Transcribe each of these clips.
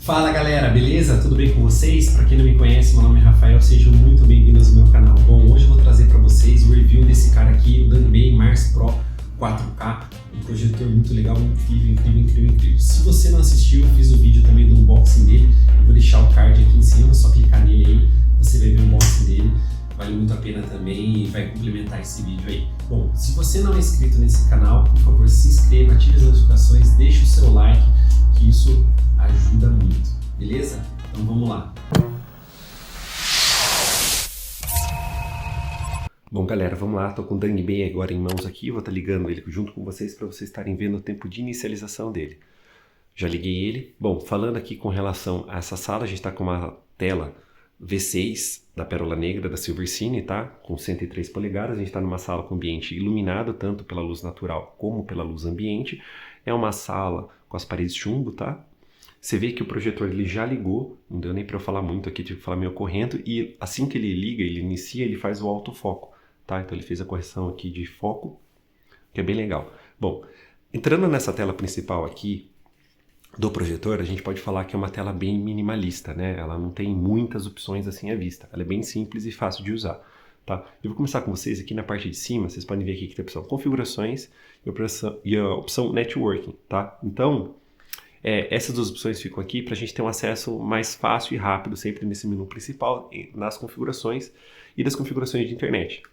Fala galera, beleza? Tudo bem com vocês? Para quem não me conhece, meu nome é Rafael, sejam muito bem-vindos ao meu canal. Bom, hoje eu vou trazer para vocês o review desse cara aqui, o Dangbei Mars Pro 4K, um projetor muito legal, incrível. Se você não assistiu, eu fiz o vídeo também do unboxing dele, eu vou deixar o card aqui em cima, só clicar nele aí, você vai ver o unboxing dele, vale muito a pena também e vai complementar esse vídeo aí. Bom, se você não é inscrito nesse canal, por favor se inscreva, ative as notificações, deixe o seu like, que isso ajuda muito, beleza? Então vamos lá. Bom galera, vamos lá, tô com o Dangbei agora em mãos aqui, vou estar ligando ele junto com vocês para vocês estarem vendo o tempo de inicialização dele. Já liguei ele. Bom, falando aqui com relação a essa sala, a gente está com uma tela V6 da Pérola Negra da Silversini, tá? Com 103 polegadas, a gente está numa sala com ambiente iluminado, tanto pela luz natural como pela luz ambiente. É uma sala com as paredes chumbo, tá? Você vê que o projetor ele já ligou, não deu nem para eu falar muito aqui, tive que falar meio correndo, e assim que ele liga, ele inicia, ele faz o autofoco, tá? Então ele fez a correção aqui de foco, que é bem legal. Bom, entrando nessa tela principal aqui do projetor, a gente pode falar que é uma tela bem minimalista, né? Ela não tem muitas opções assim à vista, ela é bem simples e fácil de usar, tá? Eu vou começar com vocês aqui na parte de cima, vocês podem ver aqui que tem a opção configurações e a opção networking, tá? Então, essas duas opções ficam aqui para a gente ter um acesso mais fácil e rápido sempre nesse menu principal, nas configurações e das configurações de internet.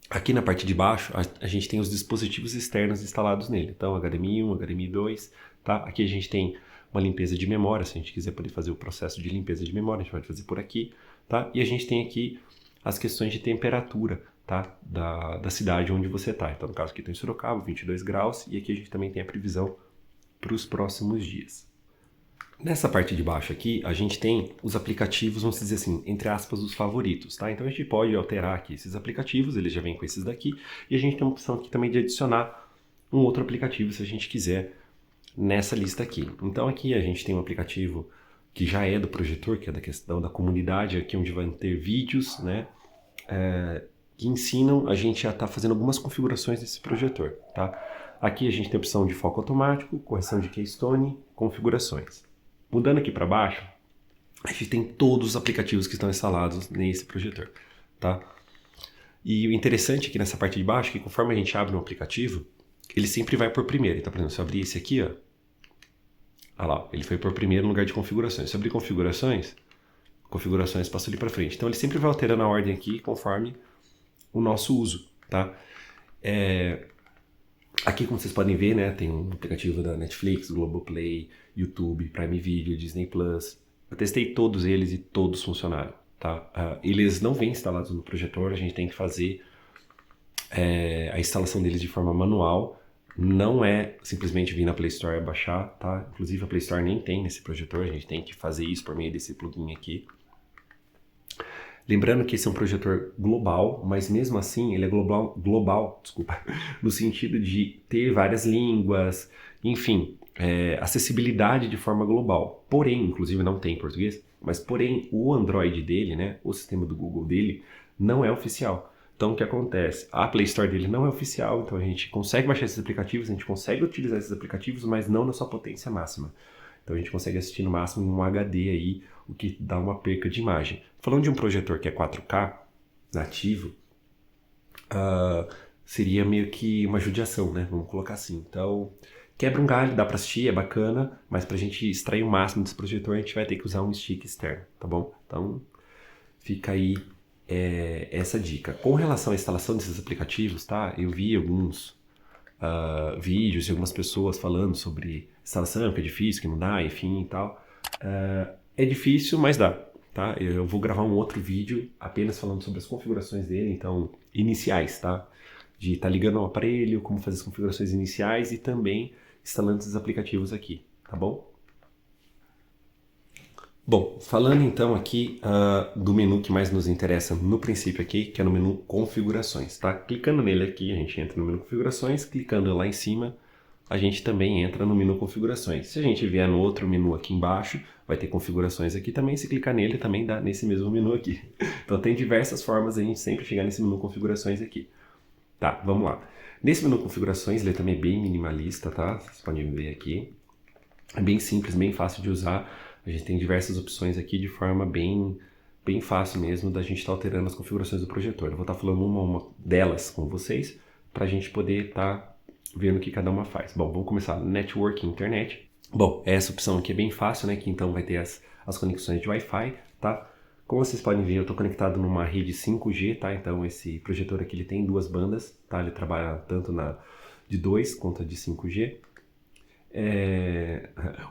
Aqui na parte de baixo a gente tem os dispositivos externos instalados nele, então HDMI 1, HDMI 2, tá? Aqui a gente tem uma limpeza de memória, se a gente quiser poder fazer o processo de limpeza de memória, a gente pode fazer por aqui, tá? E a gente tem aqui as questões de temperatura, tá? Da cidade onde você está. Então no caso aqui estou em Sorocaba, 22 graus, e aqui a gente também tem a previsão para os próximos dias. Nessa parte de baixo aqui, a gente tem os aplicativos, vamos dizer assim, entre aspas, os favoritos, tá? Então a gente pode alterar aqui esses aplicativos, eles já vêm com esses daqui, e a gente tem uma opção aqui também de adicionar um outro aplicativo, se a gente quiser, nessa lista aqui. Então aqui a gente tem um aplicativo que já é do projetor, que é da questão da comunidade, aqui onde vai ter vídeos, né? Que ensinam a gente a estar fazendo algumas configurações desse projetor, tá? Aqui a gente tem a opção de foco automático, correção de keystone, configurações. Mudando aqui para baixo, a gente tem todos os aplicativos que estão instalados nesse projetor, tá? E o interessante aqui nessa parte de baixo é que conforme a gente abre um aplicativo, ele sempre vai por primeiro. Então, por exemplo, se eu abrir esse aqui, ó, olha lá, ele foi por primeiro no lugar de configurações. Se eu abrir configurações passa ali para frente. Então ele sempre vai alterando a ordem aqui conforme o nosso uso, tá? Aqui, como vocês podem ver, né, tem um aplicativo da Netflix, Globoplay, YouTube, Prime Video, Disney Plus. Eu testei todos eles e todos funcionaram, tá? Eles não vêm instalados no projetor, a gente tem que fazer a instalação deles de forma manual. Não é simplesmente vir na Play Store e baixar, tá? Inclusive a Play Store nem tem nesse projetor, a gente tem que fazer isso por meio desse plugin aqui. Lembrando que esse é um projetor global, mas mesmo assim ele é global, desculpa, no sentido de ter várias línguas, enfim, acessibilidade de forma global. Porém, inclusive não tem em português, mas porém o Android dele, né, o sistema do Google dele, não é oficial. Então o que acontece? A Play Store dele não é oficial, então a gente consegue baixar esses aplicativos, a gente consegue utilizar esses aplicativos, mas não na sua potência máxima. Então a gente consegue assistir no máximo em um HD aí, o que dá uma perca de imagem. Falando de um projetor que é 4K nativo, seria meio que uma judiação, né? Vamos colocar assim. Então, quebra um galho, dá para assistir, é bacana, mas para a gente extrair o máximo desse projetor, a gente vai ter que usar um stick externo, tá bom? Então, fica aí essa dica. Com relação à instalação desses aplicativos, tá? Eu vi alguns vídeos de algumas pessoas falando sobre instalação, que é difícil, que não dá, enfim e tal. É difícil, mas dá, tá? Eu vou gravar um outro vídeo apenas falando sobre as configurações dele, então, iniciais, tá? De estar ligando ao aparelho, como fazer as configurações iniciais e também instalando esses aplicativos aqui, tá bom? Bom, falando então aqui do menu que mais nos interessa no princípio aqui, que é no menu configurações, tá? Clicando nele aqui, a gente entra no menu configurações, clicando lá em cima, a gente também entra no menu configurações. Se a gente vier no outro menu aqui embaixo, vai ter configurações aqui também, se clicar nele também dá nesse mesmo menu aqui. Então tem diversas formas de a gente sempre chegar nesse menu configurações aqui. Tá, vamos lá. Nesse menu configurações, ele é também bem minimalista, tá? Vocês podem ver aqui. É bem simples, bem fácil de usar. A gente tem diversas opções aqui de forma bem fácil mesmo da gente estar alterando as configurações do projetor. Eu vou estar falando uma delas com vocês para a gente poder estar vendo o que cada uma faz. Bom, vamos começar. Network, internet. Bom, essa opção aqui é bem fácil, né? Que então vai ter as conexões de Wi-Fi, tá? Como vocês podem ver, eu estou conectado numa rede 5G, tá? Então esse projetor aqui ele tem 2 bandas, tá? Ele trabalha tanto de 2 quanto a de 5G.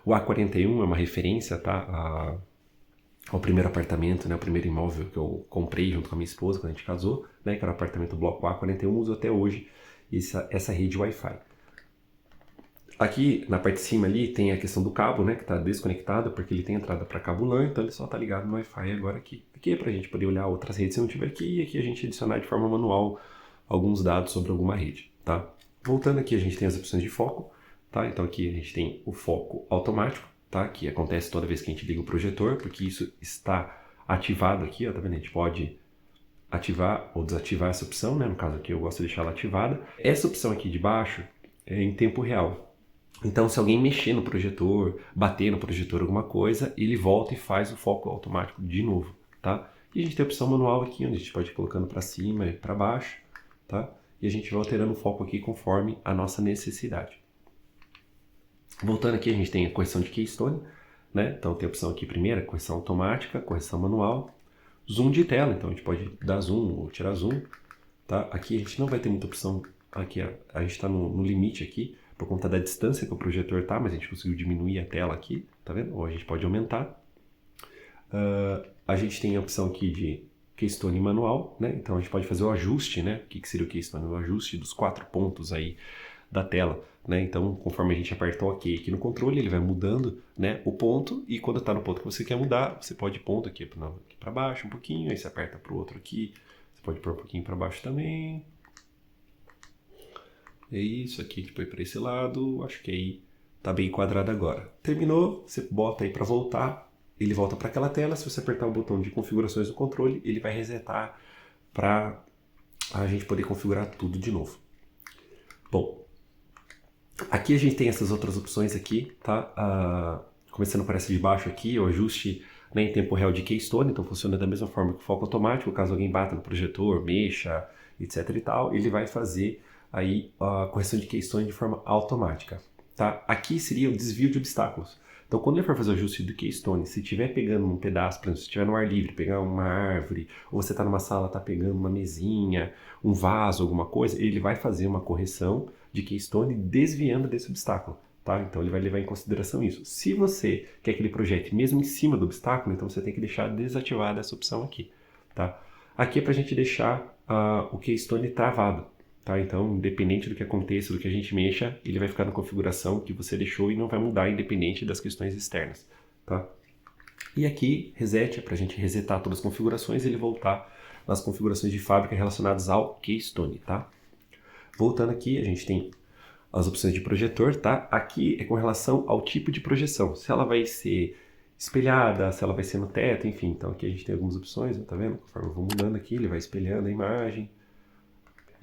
O A41 é uma referência, tá? Ao primeiro apartamento, né? O primeiro imóvel que eu comprei junto com a minha esposa quando a gente casou, né? Que era o apartamento bloco A41, uso até hoje essa rede Wi-Fi. Aqui na parte de cima ali tem a questão do cabo, né, que está desconectado porque ele tem entrada para cabo LAN, então ele só está ligado no Wi-Fi agora aqui. Aqui é para a gente poder olhar outras redes se não tiver aqui, e aqui a gente adicionar de forma manual alguns dados sobre alguma rede, tá? Voltando aqui a gente tem as opções de foco, tá? Então aqui a gente tem o foco automático, tá? Que acontece toda vez que a gente liga o projetor, porque isso está ativado aqui, ó, tá vendo? A gente pode ativar ou desativar essa opção, né? No caso aqui eu gosto de deixar ela ativada. Essa opção aqui de baixo é em tempo real. Então, se alguém mexer no projetor, bater no projetor alguma coisa, ele volta e faz o foco automático de novo, tá? E a gente tem a opção manual aqui, onde a gente pode ir colocando para cima e para baixo, tá? E a gente vai alterando o foco aqui conforme a nossa necessidade. Voltando aqui, a gente tem a correção de keystone, né? Então, tem a opção aqui primeira, correção automática, correção manual, zoom de tela, então a gente pode dar zoom ou tirar zoom, tá? Aqui a gente não vai ter muita opção, aqui a gente está no limite aqui, por conta da distância que o projetor está, mas a gente conseguiu diminuir a tela aqui, tá vendo? Ou a gente pode aumentar. A gente tem a opção aqui de keystone manual, né? Então a gente pode fazer o ajuste, né? O que seria o keystone? O ajuste dos 4 pontos aí da tela, né? Então, conforme a gente aperta o OK aqui no controle, ele vai mudando, né, o ponto, e quando está no ponto que você quer mudar, você pode ir ponto aqui para baixo um pouquinho, aí você aperta para o outro aqui, você pode pôr um pouquinho para baixo também. É isso, aqui a gente põe para esse lado, acho que aí tá bem enquadrado agora. Terminou, você bota aí para voltar, ele volta para aquela tela, se você apertar o botão de configurações do controle, ele vai resetar para a gente poder configurar tudo de novo. Bom, aqui a gente tem essas outras opções aqui, tá? Começando por essa de baixo aqui, o ajuste, né, em tempo real de keystone, então funciona da mesma forma que o foco automático, caso alguém bata no projetor, mexa, etc e tal, ele vai fazer aí a correção de keystone de forma automática, tá? Aqui seria o desvio de obstáculos. Então, quando ele for fazer o ajuste do keystone, se estiver pegando um pedaço, por exemplo, se estiver no ar livre, pegar uma árvore, ou você está numa sala, está pegando uma mesinha, um vaso, alguma coisa, ele vai fazer uma correção de keystone desviando desse obstáculo, tá? Então, ele vai levar em consideração isso. Se você quer que ele projete mesmo em cima do obstáculo, então você tem que deixar desativada essa opção aqui, tá? Aqui é para a gente deixar o keystone travado. Tá? Então, independente do que aconteça, do que a gente mexa, ele vai ficar na configuração que você deixou e não vai mudar independente das questões externas. Tá? E aqui, reset, é para a gente resetar todas as configurações e ele voltar nas configurações de fábrica relacionadas ao keystone. Tá? Voltando aqui, a gente tem as opções de projetor. Tá? Aqui é com relação ao tipo de projeção. Se ela vai ser espelhada, se ela vai ser no teto, enfim. Então aqui a gente tem algumas opções, tá vendo? Conforme eu vou mudando aqui, ele vai espelhando a imagem.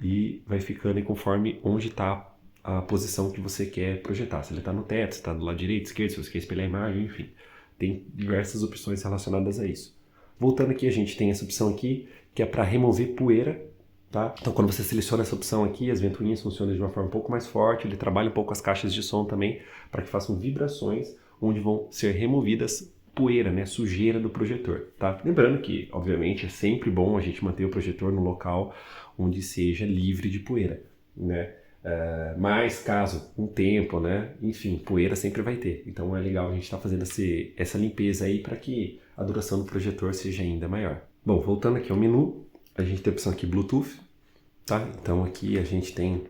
E vai ficando aí conforme onde está a posição que você quer projetar. Se ele está no teto, se está do lado direito, esquerdo, se você quer espelhar a imagem, enfim. Tem diversas opções relacionadas a isso. Voltando aqui, a gente tem essa opção aqui, que é para remover poeira. Tá? Então, quando você seleciona essa opção aqui, as ventoinhas funcionam de uma forma um pouco mais forte, ele trabalha um pouco as caixas de som também, para que façam vibrações, onde vão ser removidas poeira, né, sujeira do projetor, tá? Lembrando que, obviamente, é sempre bom a gente manter o projetor no local onde seja livre de poeira, né? Mas caso um tempo, né, enfim, poeira sempre vai ter. Então é legal a gente estar fazendo essa limpeza aí para que a duração do projetor seja ainda maior. Bom, voltando aqui ao menu, a gente tem a opção aqui Bluetooth, tá? Então aqui a gente tem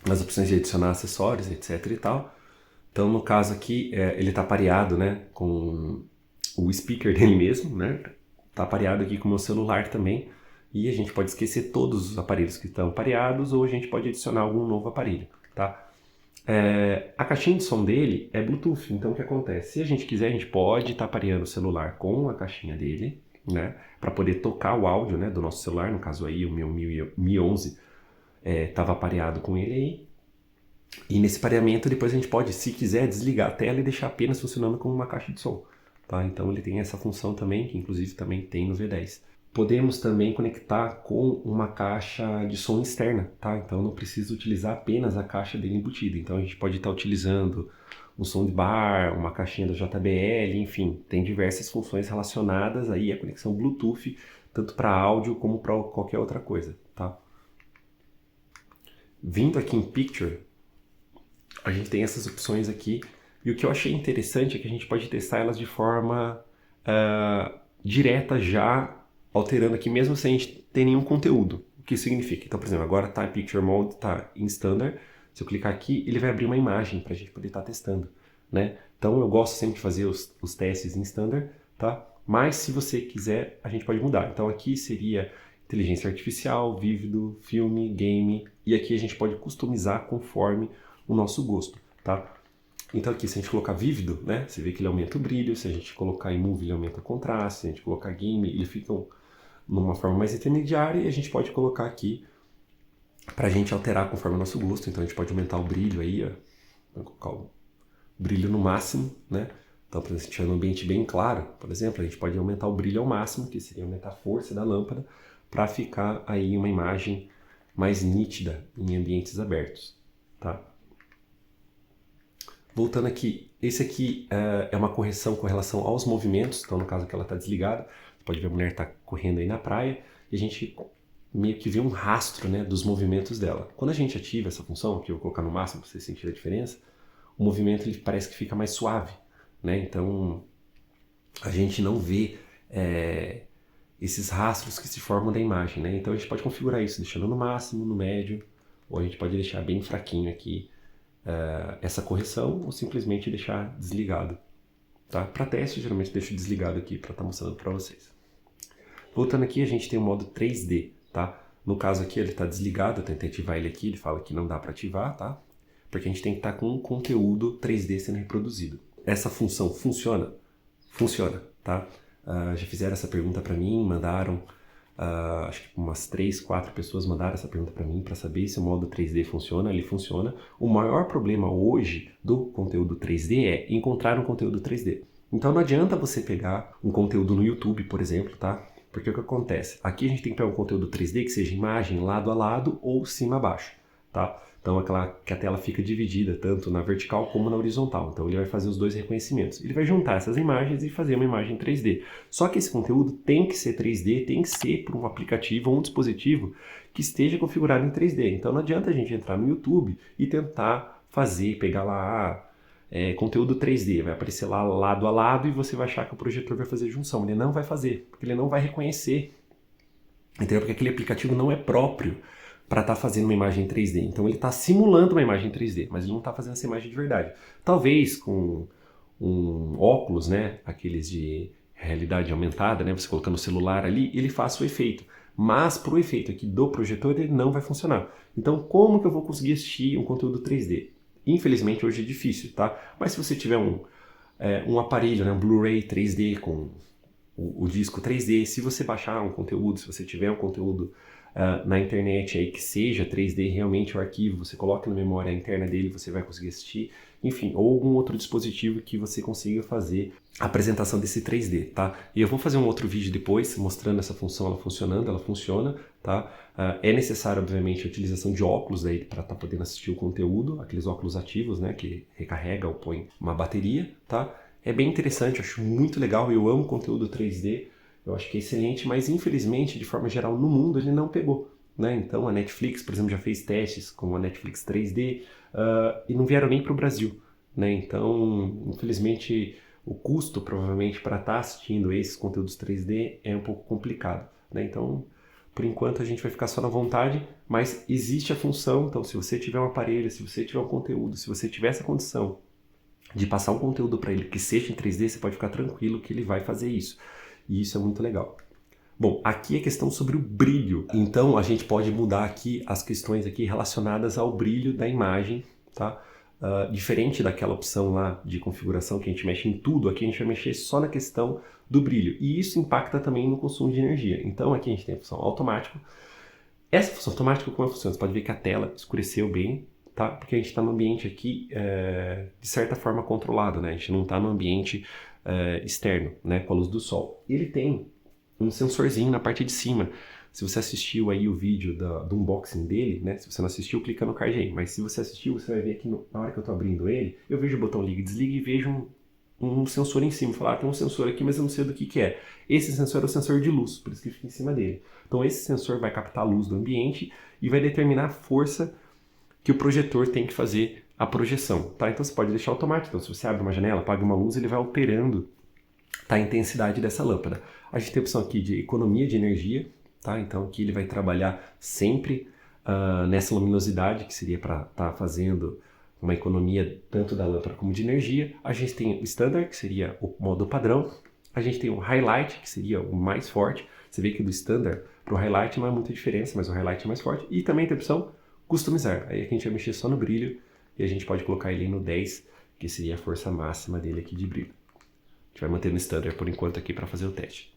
as opções de adicionar acessórios, etc e tal. Então, no caso aqui, ele está pareado, né, com o speaker dele mesmo, né? Está pareado aqui com o meu celular também. E a gente pode esquecer todos os aparelhos que estão pareados ou a gente pode adicionar algum novo aparelho, tá? A caixinha de som dele é Bluetooth, então o que acontece? Se a gente quiser, a gente pode estar pareando o celular com a caixinha dele, né? Para poder tocar o áudio, né, do nosso celular, no caso aí o meu Mi 11 estava pareado com ele aí. E nesse pareamento depois a gente pode, se quiser, desligar a tela e deixar apenas funcionando como uma caixa de som. Tá? Então ele tem essa função também, que inclusive também tem no V10. Podemos também conectar com uma caixa de som externa, tá? Então não precisa utilizar apenas a caixa dele embutida. Então a gente pode estar utilizando um som de bar, uma caixinha da JBL, enfim, tem diversas funções relacionadas aí à conexão Bluetooth, tanto para áudio como para qualquer outra coisa, tá? Vindo aqui em Picture, a gente tem essas opções aqui, e o que eu achei interessante é que a gente pode testar elas de forma direta já, alterando aqui mesmo sem a gente ter nenhum conteúdo. O que significa? Então, por exemplo, agora está em Picture Mode, está em Standard. Se eu clicar aqui, ele vai abrir uma imagem para a gente poder estar testando, né? Então eu gosto sempre de fazer os testes em Standard, tá? Mas se você quiser, a gente pode mudar. Então aqui seria inteligência artificial, vívido, filme, game, e aqui a gente pode customizar conforme o nosso gosto, tá? Então aqui, se a gente colocar vívido, né, você vê que ele aumenta o brilho, se a gente colocar em movie, ele aumenta o contraste, se a gente colocar game, ele fica numa forma mais intermediária, e a gente pode colocar aqui para a gente alterar conforme o nosso gosto. Então a gente pode aumentar o brilho aí, ó, vou colocar o brilho no máximo, né? Então, por exemplo, se tiver um ambiente bem claro, por exemplo, a gente pode aumentar o brilho ao máximo, que seria aumentar a força da lâmpada, para ficar aí uma imagem mais nítida em ambientes abertos, tá? Voltando aqui, esse aqui é uma correção com relação aos movimentos, então no caso aqui ela está desligada, você pode ver a mulher está correndo aí na praia, e a gente meio que vê um rastro, né, dos movimentos dela. Quando a gente ativa essa função, que eu vou colocar no máximo para vocês sentirem a diferença, o movimento ele parece que fica mais suave, né? Então a gente não vê esses rastros que se formam da imagem, né? Então a gente pode configurar isso deixando no máximo, no médio, ou a gente pode deixar bem fraquinho aqui essa correção, ou simplesmente deixar desligado, tá? Para teste, geralmente deixo desligado aqui para estar mostrando para vocês. Voltando aqui, a gente tem o modo 3D, tá? No caso aqui, ele está desligado, eu tentei ativar ele aqui, ele fala que não dá para ativar, tá? Porque a gente tem que estar com um conteúdo 3D sendo reproduzido. Essa função funciona? Funciona, tá? Já fizeram essa pergunta para mim, mandaram, acho que umas 3, 4 pessoas mandaram essa pergunta para mim para saber se o modo 3D funciona. Ele funciona. O maior problema hoje do conteúdo 3D é encontrar um conteúdo 3D. Então não adianta você pegar um conteúdo no YouTube, por exemplo, tá? Porque o que acontece? Aqui a gente tem que pegar um conteúdo 3D que seja imagem lado a lado ou cima a baixo, tá? Então que a tela fica dividida tanto na vertical como na horizontal. Então ele vai fazer os dois reconhecimentos. Ele vai juntar essas imagens e fazer uma imagem 3D. Só que esse conteúdo tem que ser 3D, tem que ser por um aplicativo ou um dispositivo que esteja configurado em 3D. Então não adianta a gente entrar no YouTube e tentar pegar lá conteúdo 3D. Vai aparecer lá lado a lado e você vai achar que o projetor vai fazer junção. Ele não vai fazer, porque ele não vai reconhecer. Entendeu? Porque aquele aplicativo não é próprio para estar fazendo uma imagem 3D. Então ele está simulando uma imagem 3D, mas ele não está fazendo essa imagem de verdade. Talvez com um óculos, né, aqueles de realidade aumentada, né, você colocando o celular ali, ele faça o efeito. Mas para o efeito aqui do projetor ele não vai funcionar. Então como que eu vou conseguir assistir um conteúdo 3D? Infelizmente hoje é difícil, tá? Mas se você tiver um aparelho, né, um Blu-ray 3D com o disco 3D, se você baixar um conteúdo, se você tiver um conteúdo na internet aí que seja 3D, realmente o arquivo, você coloca na memória interna dele, você vai conseguir assistir, enfim, ou algum outro dispositivo que você consiga fazer a apresentação desse 3D, tá? E eu vou fazer um outro vídeo depois mostrando essa função, ela funcionando, ela funciona, tá? É necessário, obviamente, a utilização de óculos aí para estar podendo assistir o conteúdo, aqueles óculos ativos, né, que recarrega ou põe uma bateria, tá? É bem interessante, eu acho muito legal, eu amo conteúdo 3D, eu acho que é excelente, mas infelizmente, de forma geral, no mundo ele não pegou, né? Então a Netflix, por exemplo, já fez testes com a Netflix 3D e não vieram nem para o Brasil, né? Então, infelizmente, o custo provavelmente para estar assistindo esses conteúdos 3D é um pouco complicado, né? Então, por enquanto a gente vai ficar só na vontade, mas existe a função, então se você tiver um aparelho, se você tiver um conteúdo, se você tiver essa condição de passar um conteúdo para ele que seja em 3D, você pode ficar tranquilo que ele vai fazer isso. E isso é muito legal. Bom, aqui é questão sobre o brilho. Então a gente pode mudar aqui as questões aqui relacionadas ao brilho da imagem, tá? Diferente daquela opção lá de configuração que a gente mexe em tudo, aqui a gente vai mexer só na questão do brilho. E isso impacta também no consumo de energia. Então aqui a gente tem a função automático. Essa função automática, como funciona? Você pode ver que a tela escureceu bem, tá? Porque a gente está no ambiente aqui, de certa forma, controlado, né? A gente não está no ambiente externo, né? Com a luz do sol. Ele tem um sensorzinho na parte de cima. Se você assistiu aí o vídeo do unboxing dele, né? Se você não assistiu, clica no card aí. Mas se você assistiu, você vai ver que na hora que eu tô abrindo ele, eu vejo o botão liga e desliga e vejo um sensor em cima. Falar, tem um sensor aqui, mas eu não sei do que é. Esse sensor é o sensor de luz, por isso que fica em cima dele. Então esse sensor vai captar a luz do ambiente e vai determinar a força que o projetor tem que fazer a projeção, tá? Então você pode deixar automático. Então se você abre uma janela, apaga uma luz, ele vai alterando, tá, a intensidade dessa lâmpada. A gente tem a opção aqui de economia de energia, tá? Então aqui ele vai trabalhar sempre nessa luminosidade, que seria para estar fazendo uma economia tanto da lâmpada como de energia. A gente tem o Standard, que seria o modo padrão. A gente tem o Highlight, que seria o mais forte. Você vê que do Standard para o Highlight não é muita diferença, mas o Highlight é mais forte. E também tem a opção Customizar. Aí aqui a gente vai mexer só no brilho e a gente pode colocar ele no 10, que seria a força máxima dele aqui de brilho. A gente vai manter no Standard por enquanto aqui para fazer o teste.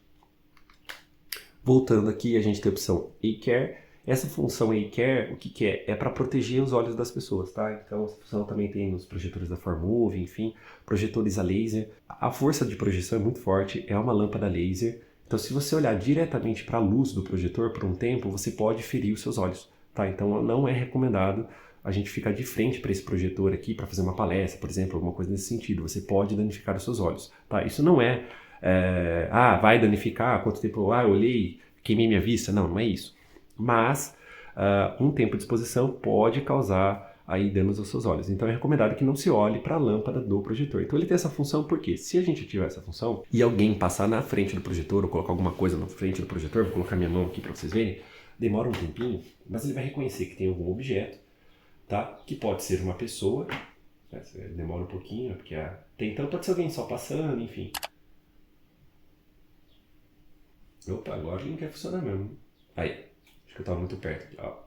Voltando aqui, a gente tem a opção Eye Care. Essa função Eye Care, o que é? É para proteger os olhos das pessoas, tá? Então, essa função também tem nos projetores da Formove, enfim, projetores a laser. A força de projeção é muito forte, é uma lâmpada laser. Então, se você olhar diretamente para a luz do projetor por um tempo, você pode ferir os seus olhos, tá? Então, não é recomendado a gente ficar de frente para esse projetor aqui para fazer uma palestra, por exemplo, alguma coisa nesse sentido. Você pode danificar os seus olhos, tá? Isso não vai danificar, quanto tempo, eu olhei, queimei minha vista. Não, não é isso. Mas um tempo de exposição pode causar aí danos aos seus olhos. Então é recomendado que não se olhe para a lâmpada do projetor. Então ele tem essa função porque se a gente ativar essa função e alguém passar na frente do projetor ou colocar alguma coisa na frente do projetor, vou colocar minha mão aqui para vocês verem, demora um tempinho, mas ele vai reconhecer que tem algum objeto, tá? Que pode ser uma pessoa, né? Demora um pouquinho, porque então pode ser alguém só passando, enfim. Opa, agora ele não quer funcionar mesmo. Aí, acho que eu estava muito perto aqui, ó.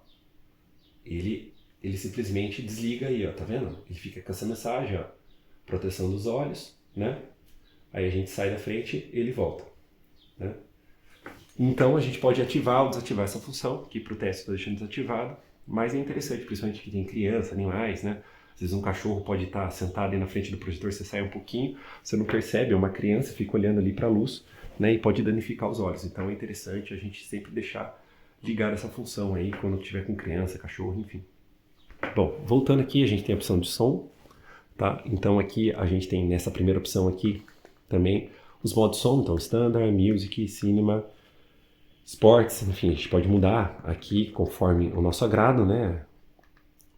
Ele simplesmente desliga aí, ó, tá vendo? Ele fica com essa mensagem, ó, proteção dos olhos, né? Aí a gente sai da frente, ele volta, né? Então a gente pode ativar ou desativar essa função, que para o teste estou deixando desativado, mas é interessante, principalmente que tem criança, animais, né? Às vezes um cachorro pode estar sentado aí na frente do projetor, você sai um pouquinho, você não percebe, é uma criança, fica olhando ali para a luz, né? E pode danificar os olhos. Então é interessante a gente sempre deixar ligar essa função aí quando tiver com criança, cachorro, enfim. Bom, voltando aqui, a gente tem a opção de som, tá? Então aqui a gente tem nessa primeira opção aqui também os modos de som, então Standard, Music, Cinema, Sports, enfim, a gente pode mudar aqui conforme o nosso agrado, né?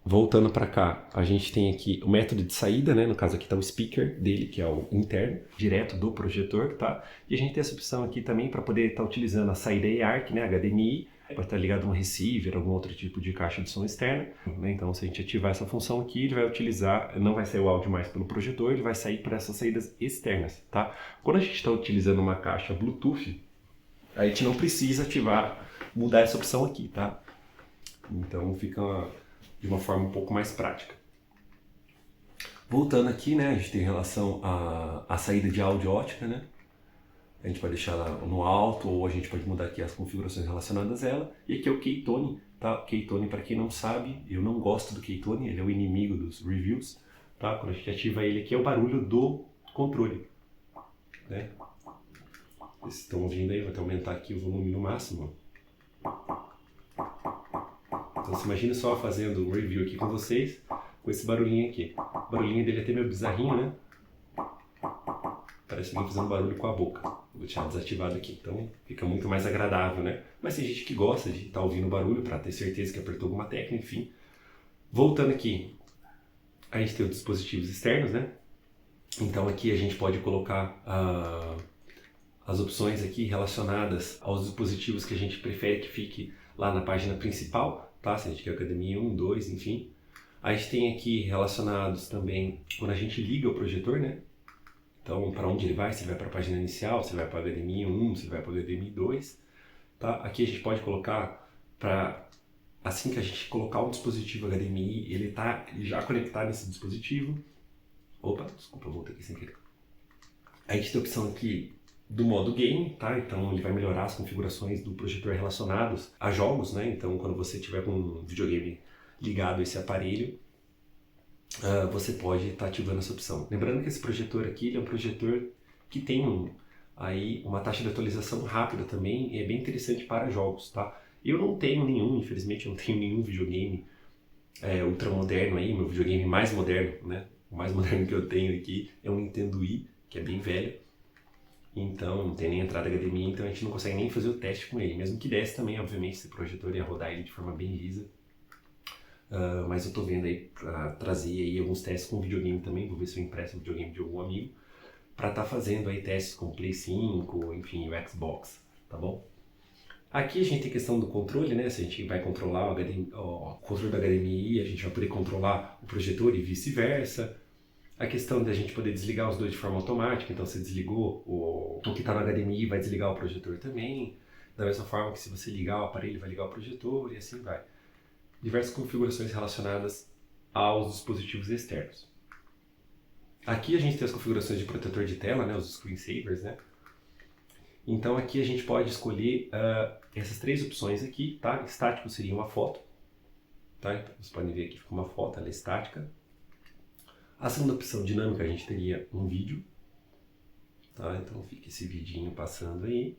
Voltando para cá, a gente tem aqui o método de saída, né? No caso aqui está o speaker dele, que é o interno, direto do projetor, tá? E a gente tem essa opção aqui também para poder estar utilizando a saída EARC, né? HDMI, pode estar ligado a um receiver, algum outro tipo de caixa de som externa, né? Então, se a gente ativar essa função aqui, ele vai utilizar, não vai sair o áudio mais pelo projetor, ele vai sair por essas saídas externas, tá? Quando a gente está utilizando uma caixa Bluetooth, a gente não precisa mudar essa opção aqui, tá? Então, fica de uma forma um pouco mais prática. Voltando aqui, né, a gente tem em relação à saída de áudio ótica, né? A gente pode deixar ela no alto ou a gente pode mudar aqui as configurações relacionadas a ela. E aqui é o Keitone, tá? Keitone, para quem não sabe, eu não gosto do Keitone, ele é o inimigo dos reviews, tá? Quando a gente ativa ele aqui é o barulho do controle, né? Vocês estão ouvindo aí, vou até aumentar aqui o volume no máximo. Então você imagina só fazendo um review aqui com vocês, com esse barulhinho aqui. O barulhinho dele é até meio bizarrinho, né? Parece que eu tô fazendo barulho com a boca. Vou deixar desativado aqui, então fica muito mais agradável, né? Mas tem gente que gosta de estar ouvindo o barulho para ter certeza que apertou alguma tecla, enfim. Voltando aqui, a gente tem os dispositivos externos, né? Então aqui a gente pode colocar as opções aqui relacionadas aos dispositivos que a gente prefere que fique lá na página principal, tá? Se a gente quer academia 1, 2, enfim. A gente tem aqui relacionados também quando a gente liga o projetor, né? Então, para onde ele vai? Se ele vai para a página inicial, se ele vai para a HDMI 1, se ele vai para a HDMI 2. Tá? Aqui a gente pode colocar para, assim que a gente colocar um dispositivo HDMI, ele já conectar nesse dispositivo. Opa, desculpa, eu voltei aqui sem querer. A gente tem a opção aqui do modo game, tá? Então ele vai melhorar as configurações do projetor relacionados a jogos, né? Então quando você tiver com um videogame ligado a esse aparelho, você pode estar ativando essa opção. Lembrando que esse projetor aqui ele é um projetor que tem aí uma taxa de atualização rápida também e é bem interessante para jogos, tá? Eu não tenho nenhum, infelizmente eu não tenho nenhum videogame ultramoderno aí, meu videogame mais moderno, né? O mais moderno que eu tenho aqui é um Nintendo Wii, que é bem velho, então não tem nem entrada HDMI, então a gente não consegue nem fazer o teste com ele. Mesmo que desse também, obviamente, esse projetor ia rodar ele de forma bem lisa. Mas eu tô vendo aí pra trazer aí alguns testes com videogame também, vou ver se eu empresto o videogame de algum amigo, para estar fazendo aí testes com o Play 5, enfim, o Xbox, tá bom? Aqui a gente tem a questão do controle, né? Se a gente vai controlar o controle do HDMI, a gente vai poder controlar o projetor e vice-versa. A questão da gente poder desligar os dois de forma automática, então você desligou o que está no HDMI, vai desligar o projetor também. Da mesma forma que se você ligar o aparelho, vai ligar o projetor e assim vai. Diversas configurações relacionadas aos dispositivos externos. Aqui a gente tem as configurações de protetor de tela, né, os screensavers, né? Então aqui a gente pode escolher essas três opções aqui, tá? Estático seria uma foto, tá? Então, vocês podem ver aqui fica uma foto, ela é estática. A segunda opção dinâmica a gente teria um vídeo, tá? Então fica esse vidinho passando aí.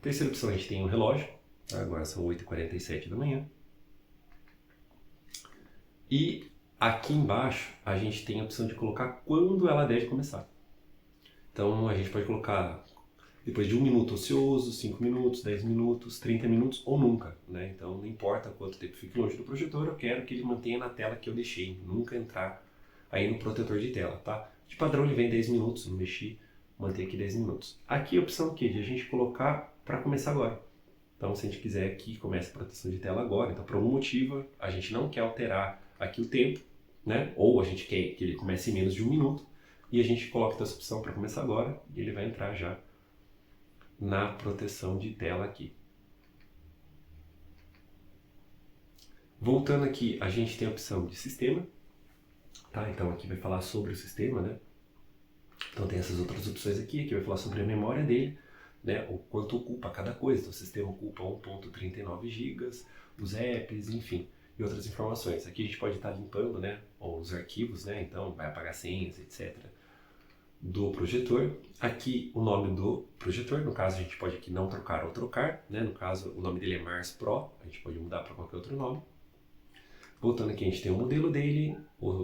Terceira opção a gente tem um relógio, tá? Agora são 8h47 da manhã. E aqui embaixo a gente tem a opção de colocar quando ela deve começar. Então a gente pode colocar depois de 1 minuto ocioso, 5 minutos, 10 minutos, 30 minutos ou nunca, né? Então não importa quanto tempo fique longe do projetor, eu quero que ele mantenha na tela que eu deixei, nunca entrar aí no protetor de tela, tá? De padrão ele vem 10 minutos, não mexi, mantém aqui 10 minutos. Aqui a opção aqui de a gente colocar para começar agora. Então se a gente quiser que comece a proteção de tela agora, então por algum motivo a gente não quer alterar aqui o tempo, né? Ou a gente quer que ele comece em menos de 1 minuto, e a gente coloca essa opção para começar agora e ele vai entrar já na proteção de tela aqui. Voltando aqui, a gente tem a opção de sistema, tá? Então aqui vai falar sobre o sistema, né? Então tem essas outras opções aqui vai falar sobre a memória dele, né? O quanto ocupa cada coisa. Então o sistema ocupa 1.39 GB, os apps, enfim, e outras informações. Aqui a gente pode estar limpando, né? Os arquivos, né? Então vai apagar senhas, etc. do projetor. Aqui o nome do projetor, no caso a gente pode aqui não trocar ou trocar, né? No caso o nome dele é Mars Pro, a gente pode mudar para qualquer outro nome. Voltando aqui a gente tem o modelo dele,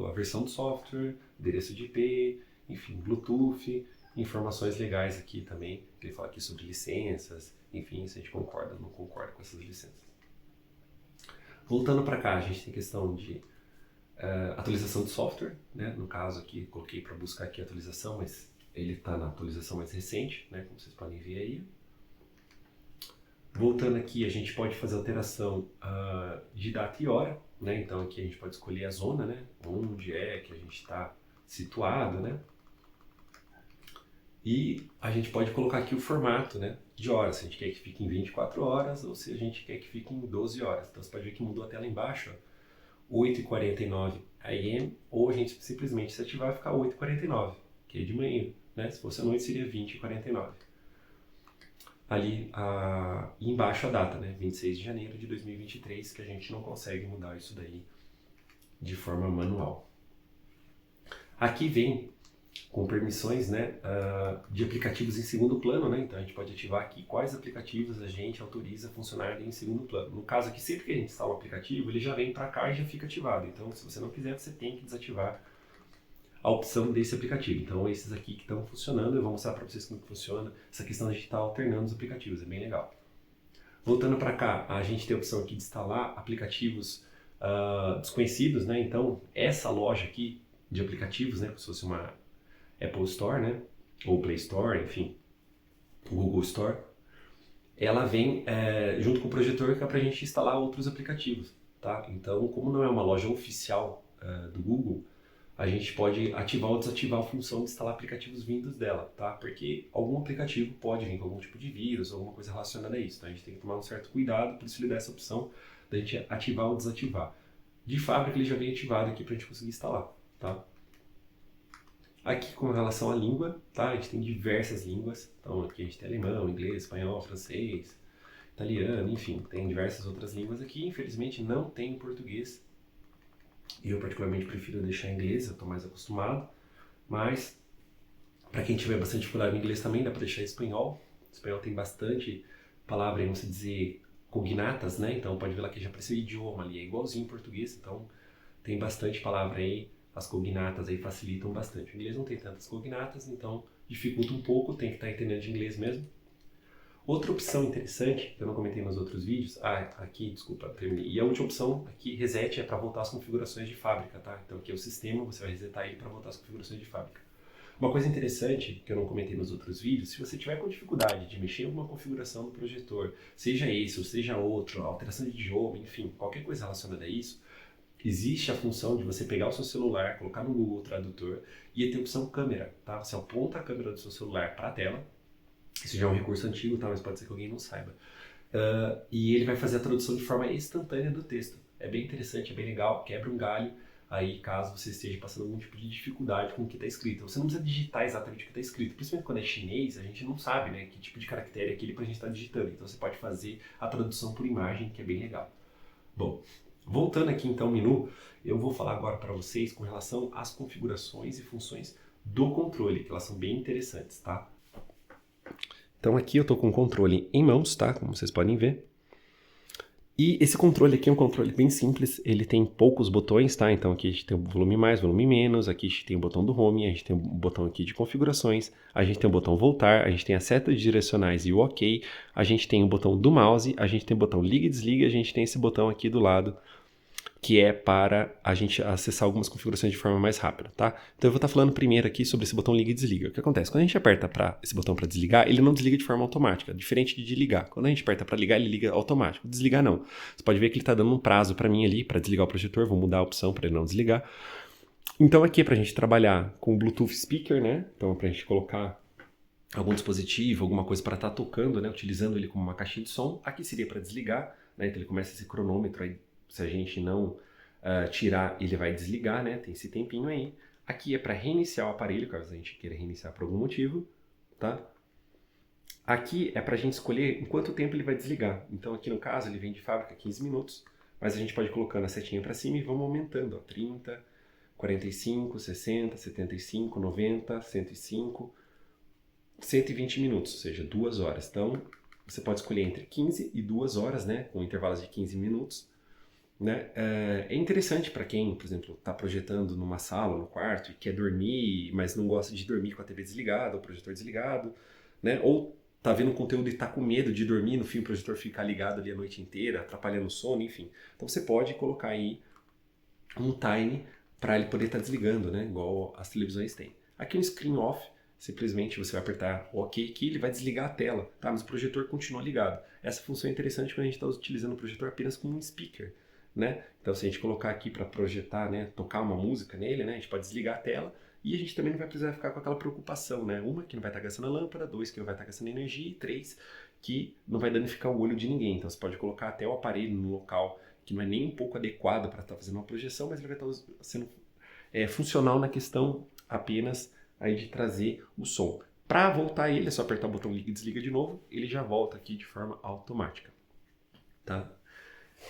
a versão do software, endereço de IP, enfim, Bluetooth, informações legais aqui também, que ele fala aqui sobre licenças, enfim, se a gente concorda ou não concorda com essas licenças. Voltando para cá, a gente tem questão de atualização de software, né? No caso aqui, coloquei para buscar aqui a atualização, mas ele está na atualização mais recente, né? Como vocês podem ver aí. Voltando aqui, a gente pode fazer alteração de data e hora, né? Então aqui a gente pode escolher a zona, né? Onde é que a gente está situado, né? E a gente pode colocar aqui o formato, né? De horas, se a gente quer que fique em 24 horas ou se a gente quer que fique em 12 horas. Então você pode ver que mudou a tela embaixo, ó. 8h49 AM, ou a gente simplesmente se ativar vai ficar 8h49, que é de manhã, né? Se fosse à noite seria 20h49. Ali embaixo a data, né? 26 de janeiro de 2023, que a gente não consegue mudar isso daí de forma manual. Aqui vem com permissões, né, de aplicativos em segundo plano, né? Então a gente pode ativar aqui quais aplicativos a gente autoriza a funcionar em segundo plano. No caso aqui, sempre que a gente instala um aplicativo, ele já vem para cá e já fica ativado. Então, se você não quiser, você tem que desativar a opção desse aplicativo. Então, esses aqui que estão funcionando, eu vou mostrar para vocês como que funciona essa questão de a gente estar alternando os aplicativos, é bem legal. Voltando para cá, a gente tem a opção aqui de instalar aplicativos desconhecidos, né? Então, essa loja aqui de aplicativos, né, como se fosse uma Apple Store, né, ou Play Store, enfim, o Google Store, ela vem junto com o projetor que é para a gente instalar outros aplicativos, tá? Então, como não é uma loja oficial do Google, a gente pode ativar ou desativar a função de instalar aplicativos vindos dela, tá? Porque algum aplicativo pode vir com algum tipo de vírus, alguma coisa relacionada a isso, então a gente tem que tomar um certo cuidado, por isso ele dá essa opção da gente ativar ou desativar. De fábrica ele já vem ativado aqui para a gente conseguir instalar, tá? Aqui com relação à língua, tá? A gente tem diversas línguas, então aqui a gente tem alemão, inglês, espanhol, francês, italiano, enfim, tem diversas outras línguas aqui. Infelizmente não tem português, Eu particularmente prefiro deixar em inglês, eu estou mais acostumado, mas para quem tiver bastante dificuldade em inglês também dá para deixar em espanhol. O espanhol tem bastante palavra, vamos dizer, cognatas, né? Então pode ver lá que já apareceu idioma ali, é igualzinho em português, então tem bastante palavra aí, as cognatas aí facilitam bastante. O inglês não tem tantas cognatas, então dificulta um pouco, tem que estar entendendo de inglês mesmo. Outra opção interessante, que eu não comentei nos outros vídeos, aqui, desculpa, terminei. E a última opção aqui, reset, é para voltar às configurações de fábrica, tá? Então aqui é o sistema, você vai resetar ele para voltar às configurações de fábrica. Uma coisa interessante, que eu não comentei nos outros vídeos, se você tiver com dificuldade de mexer em alguma configuração do projetor, seja esse ou seja outro, alteração de idioma, enfim, qualquer coisa relacionada a isso, existe a função de você pegar o seu celular, colocar no Google Tradutor e ter a opção câmera, tá? Você aponta a câmera do seu celular para a tela. Isso já é um recurso antigo, tá? Mas pode ser que alguém não saiba. E ele vai fazer a tradução de forma instantânea do texto. É bem interessante, é bem legal, quebra um galho aí caso você esteja passando algum tipo de dificuldade com o que está escrito. Você não precisa digitar exatamente o que está escrito. Principalmente quando é chinês, a gente não sabe, né, que tipo de caractere é aquele para a gente estar digitando. Então você pode fazer a tradução por imagem, que é bem legal. Bom, voltando aqui então ao menu, eu vou falar agora para vocês com relação às configurações e funções do controle, que elas são bem interessantes, tá? Então aqui eu estou com o controle em mãos, tá? Como vocês podem ver. E esse controle aqui é um controle bem simples, ele tem poucos botões, tá? Então aqui a gente tem o volume mais, volume menos, aqui a gente tem o botão do home, a gente tem o botão aqui de configurações, a gente tem o botão voltar, a gente tem as setas direcionais e o OK, a gente tem o botão do mouse, a gente tem o botão liga e desliga, a gente tem esse botão aqui do lado, que é para a gente acessar algumas configurações de forma mais rápida, tá? Então eu vou estar falando primeiro aqui sobre esse botão liga e desliga. O que acontece? Quando a gente aperta esse botão para desligar, ele não desliga de forma automática, diferente de ligar. Quando a gente aperta para ligar, ele liga automático. Desligar não. Você pode ver que ele está dando um prazo para mim ali, para desligar o projetor, vou mudar a opção para ele não desligar. Então aqui é para a gente trabalhar com o Bluetooth Speaker, né? Então para a gente colocar algum dispositivo, alguma coisa para estar tocando, né? Utilizando ele como uma caixinha de som. Aqui seria para desligar, né? Então ele começa esse cronômetro aí. Se a gente não tirar, ele vai desligar, né? Tem esse tempinho aí. Aqui é para reiniciar o aparelho, caso a gente queira reiniciar por algum motivo, tá? Aqui é para a gente escolher em quanto tempo ele vai desligar. Então aqui no caso ele vem de fábrica 15 minutos, mas a gente pode ir colocando a setinha para cima e vamos aumentando, ó, 30, 45, 60, 75, 90, 105, 120 minutos, ou seja, 2 horas. Então você pode escolher entre 15 e 2 horas, né? Com intervalos de 15 minutos. Né? É interessante para quem, por exemplo, está projetando numa sala, no quarto e quer dormir, mas não gosta de dormir com a TV desligada, o projetor desligado, né? Ou está vendo conteúdo e está com medo de dormir, no fim o projetor ficar ligado ali a noite inteira, atrapalhando o sono, enfim. Então você pode colocar aí um time para ele poder estar desligando, né? Igual as televisões têm. Aqui no Screen Off, simplesmente você vai apertar o OK aqui, ele vai desligar a tela, tá? Mas o projetor continua ligado. Essa função é interessante quando a gente está utilizando o projetor apenas como um speaker. Né? Então se a gente colocar aqui para projetar, né, tocar uma música nele, né, a gente pode desligar a tela e a gente também não vai precisar ficar com aquela preocupação, né? Uma, que não vai estar gastando a lâmpada, 2, que não vai estar gastando energia e 3, que não vai danificar o olho de ninguém. Então você pode colocar até o aparelho no local que não é nem um pouco adequado para estar fazendo uma projeção, mas ele vai estar sendo funcional na questão apenas aí de trazer o som. Para voltar ele, é só apertar o botão liga e desliga de novo, ele já volta aqui de forma automática, tá?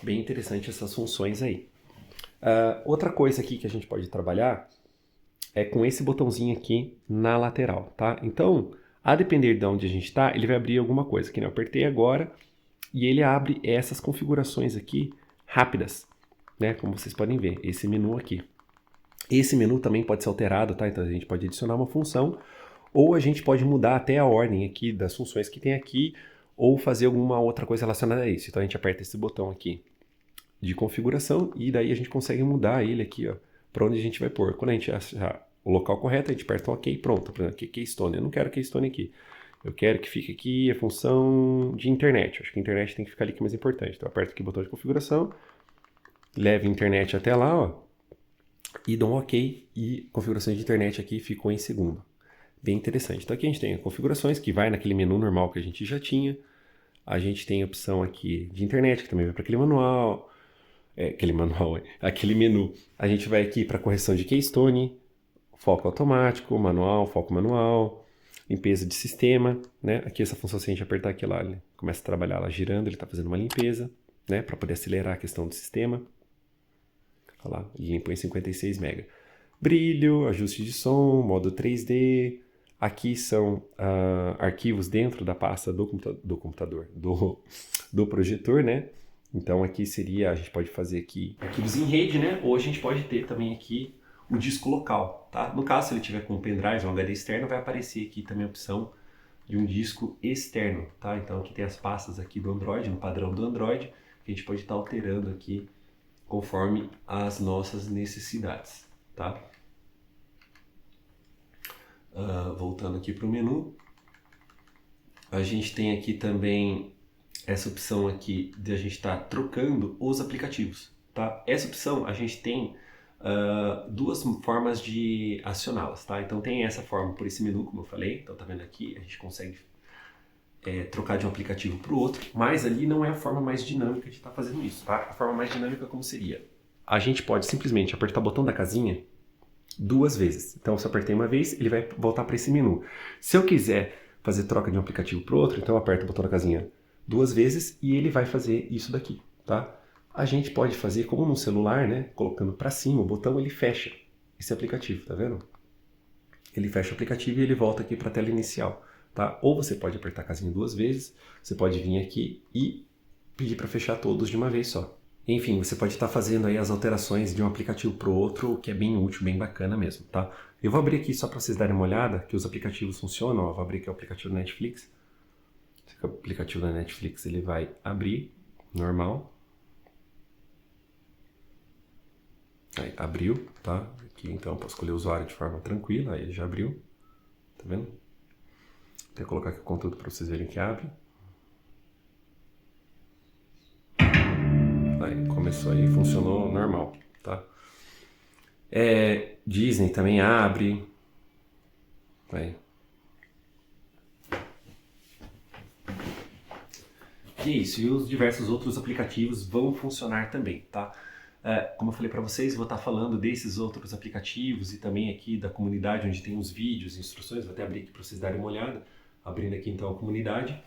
Bem interessante essas funções aí. Outra coisa aqui que a gente pode trabalhar é com esse botãozinho aqui na lateral, tá? Então, a depender de onde a gente está, ele vai abrir alguma coisa. Que eu apertei agora e ele abre essas configurações aqui rápidas, né? Como vocês podem ver, esse menu aqui. Esse menu também pode ser alterado, tá? Então a gente pode adicionar uma função ou a gente pode mudar até a ordem aqui das funções que tem aqui ou fazer alguma outra coisa relacionada a isso. Então a gente aperta esse botão aqui de configuração e daí a gente consegue mudar ele aqui, ó, para onde a gente vai pôr. Quando a gente achar o local correto, a gente aperta OK, pronto. Por exemplo, aqui Keystone. Eu não quero Keystone aqui. Eu quero que fique aqui a função de internet. Acho que a internet tem que ficar ali que é mais importante. Então eu aperto aqui o botão de configuração, levo a internet até lá, ó, e dou um OK e configurações de internet aqui ficou em segundo. Bem interessante. Então aqui a gente tem configurações que vai naquele menu normal que a gente já tinha. A gente tem a opção aqui de internet, que também vai para aquele manual. Aquele menu. A gente vai aqui para correção de keystone, foco automático, manual, foco manual, limpeza de sistema, né? Aqui essa função, se a gente apertar aqui lá, ele começa a trabalhar lá girando, ele está fazendo uma limpeza, né? Para poder acelerar a questão do sistema. Olha lá, ele limpou em 56 MB. Brilho, ajuste de som, modo 3D. Aqui são arquivos dentro da pasta do computador, do projetor, né? Então aqui seria, a gente pode fazer aqui arquivos em rede, né? Ou a gente pode ter também aqui o disco local, tá? No caso, se ele tiver com um pendrive, um HD externo, vai aparecer aqui também a opção de um disco externo, tá? Então aqui tem as pastas aqui do Android, no padrão do Android, que a gente pode estar alterando aqui conforme as nossas necessidades, tá? Voltando aqui para o menu, a gente tem aqui também essa opção aqui de a gente estar trocando os aplicativos, tá? Essa opção a gente tem duas formas de acioná-las, tá? Então tem essa forma por esse menu, como eu falei, então tá vendo aqui, a gente consegue trocar de um aplicativo para o outro, mas ali não é a forma mais dinâmica de estar fazendo isso, tá? A forma mais dinâmica como seria? A gente pode simplesmente apertar o botão da casinha 2 vezes. Então, se eu apertei uma vez, ele vai voltar para esse menu. Se eu quiser fazer troca de um aplicativo para o outro, então eu aperto o botão da casinha 2 vezes e ele vai fazer isso daqui, tá? A gente pode fazer como no celular, né? Colocando para cima o botão, ele fecha esse aplicativo, tá vendo? Ele fecha o aplicativo e ele volta aqui para a tela inicial, tá? Ou você pode apertar a casinha 2 vezes, você pode vir aqui e pedir para fechar todos de uma vez só. Enfim, você pode estar fazendo aí as alterações de um aplicativo para o outro, o que é bem útil, bem bacana mesmo, tá? Eu vou abrir aqui só para vocês darem uma olhada, que os aplicativos funcionam, ó, vou abrir aqui o aplicativo da Netflix. Esse aplicativo da Netflix, ele vai abrir, normal. Aí, abriu, tá? Aqui, então, eu posso escolher o usuário de forma tranquila, aí ele já abriu, tá vendo? Vou até colocar aqui o conteúdo para vocês verem que abre. Aí, começou aí, funcionou normal, tá? Disney também abre. Aí. E é isso, e os diversos outros aplicativos vão funcionar também, tá? Como eu falei para vocês, vou estar falando desses outros aplicativos e também aqui da comunidade onde tem os vídeos, instruções, vou até abrir aqui para vocês darem uma olhada. Abrindo aqui então a comunidade.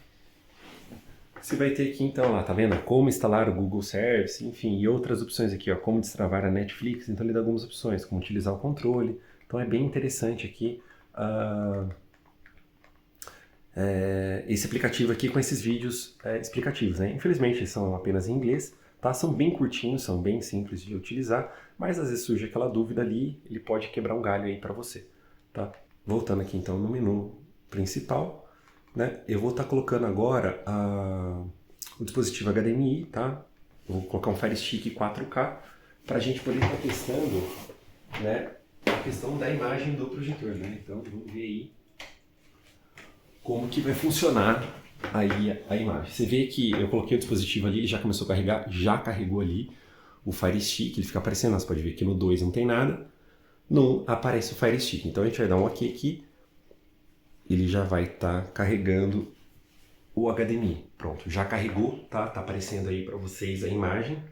Você vai ter aqui então lá, tá vendo? Como instalar o Google Service, enfim, e outras opções aqui, ó, como destravar a Netflix, então ele dá algumas opções, como utilizar o controle, então é bem interessante aqui esse aplicativo aqui com esses vídeos explicativos, né? Infelizmente eles são apenas em inglês, tá? São bem curtinhos, são bem simples de utilizar, mas às vezes surge aquela dúvida ali, ele pode quebrar um galho aí para você, tá? Voltando aqui então no menu principal, né? Eu vou estar colocando agora o dispositivo HDMI, tá? Vou colocar um Fire Stick 4K para a gente poder estar testando, né, a questão da imagem do projetor, né? Então vamos ver aí como que vai funcionar aí a imagem. Você vê que eu coloquei o dispositivo ali, ele já começou a carregar, já carregou ali o Fire Stick, ele fica aparecendo, você pode ver que no 2 não tem nada, no 1 aparece o Fire Stick. Então a gente vai dar um OK aqui, ele já vai estar carregando o HDMI. Pronto, já carregou, tá? Tá aparecendo aí para vocês a imagem,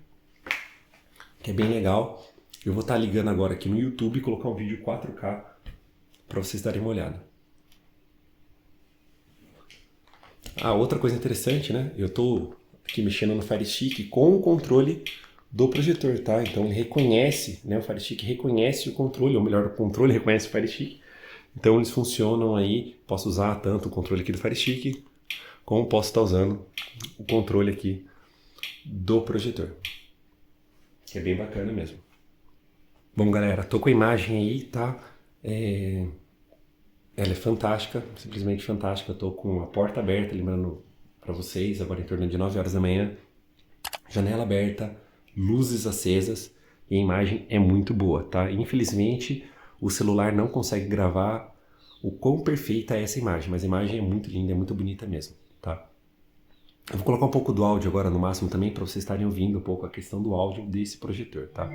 que é bem legal. Eu vou estar ligando agora aqui no YouTube e colocar um vídeo 4K para vocês darem uma olhada. Outra coisa interessante, né? Eu tô aqui mexendo no Fire Stick com o controle do projetor, tá? Então ele reconhece, né? O Fire Stick reconhece o controle, ou melhor, o controle reconhece o Fire Stick. Então eles funcionam aí, posso usar tanto o controle aqui do Fire Stick, como posso estar usando o controle aqui do projetor. Que é bem bacana mesmo. Bom galera, tô com a imagem aí, tá? Ela é fantástica, simplesmente fantástica. Eu tô com a porta aberta, lembrando para vocês, agora em torno de 9 horas da manhã. Janela aberta, luzes acesas e a imagem é muito boa, tá? Infelizmente o celular não consegue gravar o quão perfeita é essa imagem, mas a imagem é muito linda, é muito bonita mesmo, tá? Eu vou colocar um pouco do áudio agora no máximo também para vocês estarem ouvindo um pouco a questão do áudio desse projetor, tá?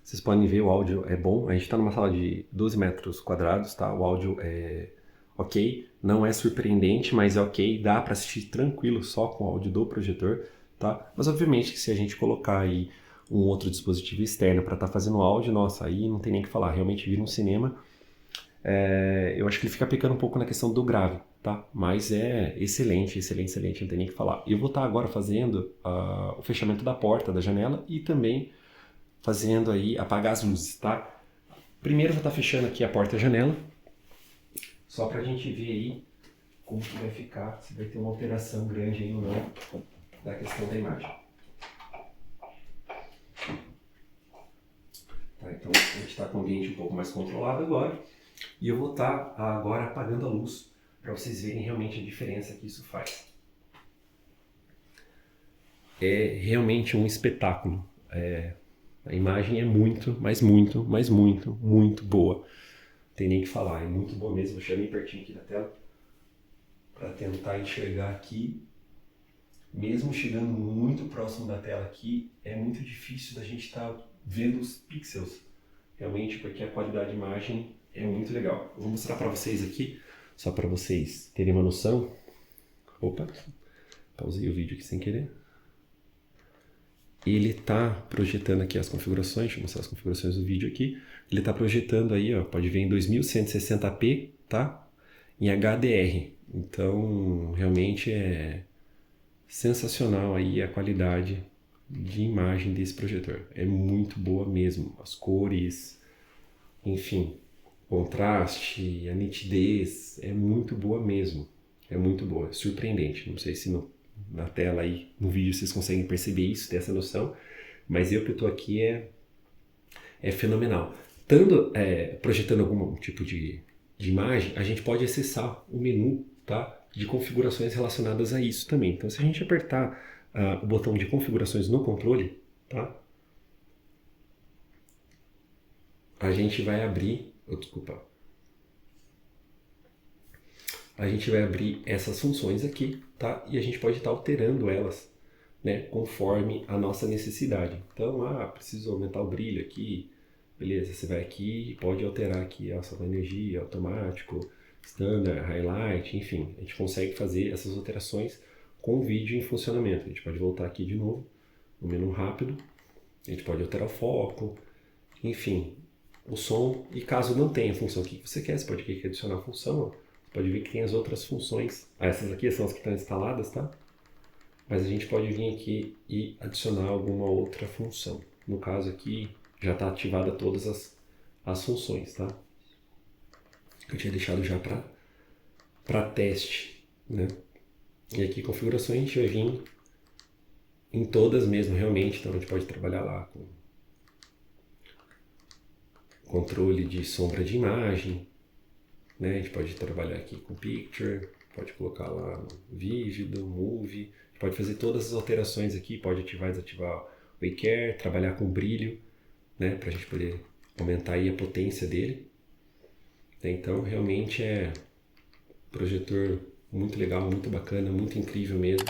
Vocês podem ver, o áudio é bom. A gente está numa sala de 12 metros quadrados, tá? O áudio é ok, não é surpreendente, mas é ok. Dá para assistir tranquilo só com o áudio do projetor, tá? Mas obviamente que se a gente colocar aí um outro dispositivo externo para estar fazendo áudio, nossa, aí não tem nem o que falar, realmente vira um cinema. Eu acho que ele fica pecando um pouco na questão do grave, tá? Mas é excelente, excelente, excelente, não tem nem o que falar. Eu vou estar agora fazendo o fechamento da porta, da janela e também fazendo aí apagar as luzes, tá? Primeiro eu vou estar fechando aqui a porta e a janela, só pra gente ver aí como que vai ficar, se vai ter uma alteração grande aí ou não da questão da imagem. Tá, então a gente está com o ambiente um pouco mais controlado agora e eu vou estar agora apagando a luz para vocês verem realmente a diferença que isso faz. É realmente um espetáculo. A imagem é muito, mas muito, mas muito, muito boa. Não tem nem o que falar, é muito boa mesmo. Vou chegar bem pertinho aqui da tela para tentar enxergar aqui. Mesmo chegando muito próximo da tela aqui, é muito difícil da gente estar vendo os pixels. Realmente, porque a qualidade de imagem é muito legal. Eu vou mostrar para vocês aqui, só para vocês terem uma noção. Opa, pausei o vídeo aqui sem querer. Ele está projetando aqui as configurações, deixa eu mostrar as configurações do vídeo aqui. Ele está projetando aí, ó, pode ver em 2160p, tá? Em HDR. Então, realmente é sensacional aí a qualidade de imagem desse projetor. É muito boa mesmo. As cores, enfim, contraste, a nitidez, é muito boa mesmo. É muito boa, é surpreendente. Não sei se na tela aí, no vídeo, vocês conseguem perceber isso, ter essa noção, mas eu que estou aqui é fenomenal. Estando projetando algum tipo de imagem, a gente pode acessar o menu, tá, de configurações relacionadas a isso também. Então, se a gente apertar o botão de configurações no controle, tá, a gente vai abrir, a gente vai abrir essas funções aqui, tá? E a gente pode estar alterando elas, né, conforme a nossa necessidade. Então, preciso aumentar o brilho aqui, beleza? Você vai aqui e pode alterar aqui a sua energia, automático, standard, highlight, enfim. A gente consegue fazer essas alterações com o vídeo em funcionamento. A gente pode voltar aqui de novo no menu rápido, a gente pode alterar o foco, enfim, o som. E caso não tenha a função que você quer, você pode aqui adicionar a função, ó. Você pode ver que tem as outras funções. Essas aqui são as que estão instaladas, tá? Mas a gente pode vir aqui e adicionar alguma outra função. No caso aqui, já está ativada todas as funções, tá? Eu tinha deixado já para teste, né? E aqui configurações a gente vai vir em todas mesmo, realmente. Então a gente pode trabalhar lá com controle de sombra de imagem, né? A gente pode trabalhar aqui com Picture, pode colocar lá no Vívido, Move, a gente pode fazer todas as alterações aqui, pode ativar e desativar o Waycare, trabalhar com brilho, né? Para a gente poder aumentar aí a potência dele. Então realmente é um projetor muito legal, muito bacana, muito incrível mesmo,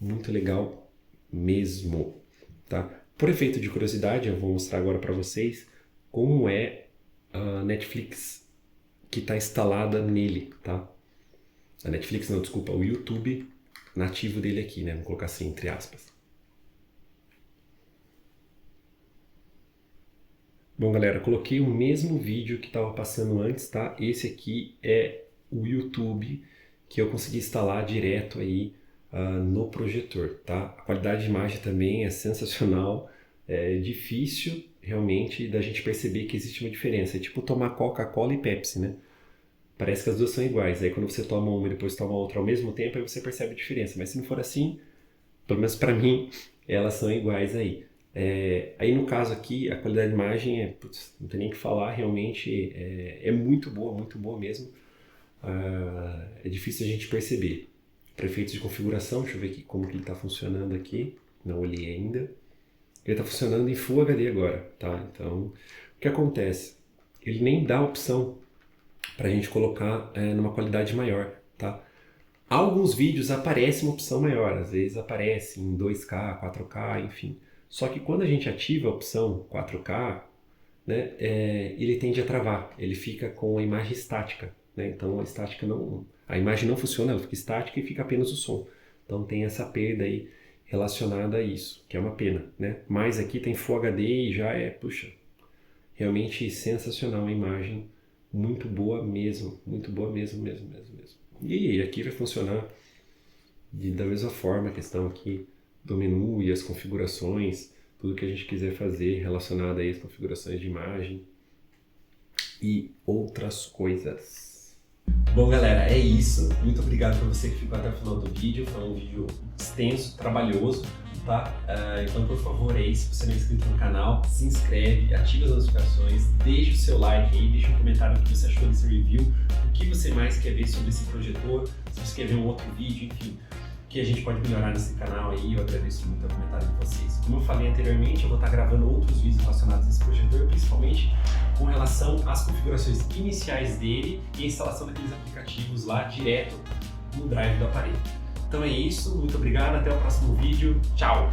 muito legal mesmo, tá? Por efeito de curiosidade, eu vou mostrar agora para vocês como é a Netflix que está instalada nele, tá? A Netflix não, desculpa, o YouTube nativo dele aqui, né? Vamos colocar assim, entre aspas. Bom, galera, coloquei o mesmo vídeo que estava passando antes, tá? Esse aqui é o YouTube que eu consegui instalar direto aí no projetor, tá? A qualidade de imagem também é sensacional, é difícil realmente da gente perceber que existe uma diferença. É tipo tomar Coca-Cola e Pepsi, né? Parece que as duas são iguais. Aí quando você toma uma e depois toma outra ao mesmo tempo, aí você percebe a diferença. Mas se não for assim, pelo menos para mim, elas são iguais aí. Aí no caso aqui, a qualidade de imagem não tem nem o que falar, realmente é muito boa mesmo. É difícil a gente perceber. Para efeitos de configuração, deixa eu ver aqui como que ele está funcionando aqui. Não olhei ainda. Ele está funcionando em Full HD agora, tá? Então, o que acontece? Ele nem dá a opção para a gente colocar numa qualidade maior, tá? Alguns vídeos aparece uma opção maior, às vezes aparece em 2K, 4K, enfim. Só que quando a gente ativa a opção 4K, né, ele tende a travar, ele fica com a imagem estática, né? Então a imagem não funciona, ela fica estática e fica apenas o som. Então tem essa perda aí relacionada a isso, que é uma pena, né? Mas aqui tem Full HD e já é, puxa, realmente sensacional a imagem, muito boa mesmo, mesmo. E aqui vai funcionar da mesma forma, a questão aqui do menu e as configurações, tudo que a gente quiser fazer relacionado aí às configurações de imagem e outras coisas. Bom, galera, é isso. Muito obrigado por você que ficou até o final do vídeo. Foi um vídeo extenso, trabalhoso, tá? Então, por favor, aí, se você não é inscrito no canal, se inscreve, ativa as notificações, deixa o seu like aí, deixa um comentário o que você achou desse review, o que você mais quer ver sobre esse projetor, se você quer ver um outro vídeo, enfim, que a gente pode melhorar nesse canal aí. Eu agradeço muito o comentário de vocês. Como eu falei anteriormente, eu vou estar gravando outros vídeos relacionados a esse projetor, principalmente com relação às configurações iniciais dele e a instalação daqueles aplicativos lá direto no drive do aparelho. Então é isso, muito obrigado, até o próximo vídeo, tchau!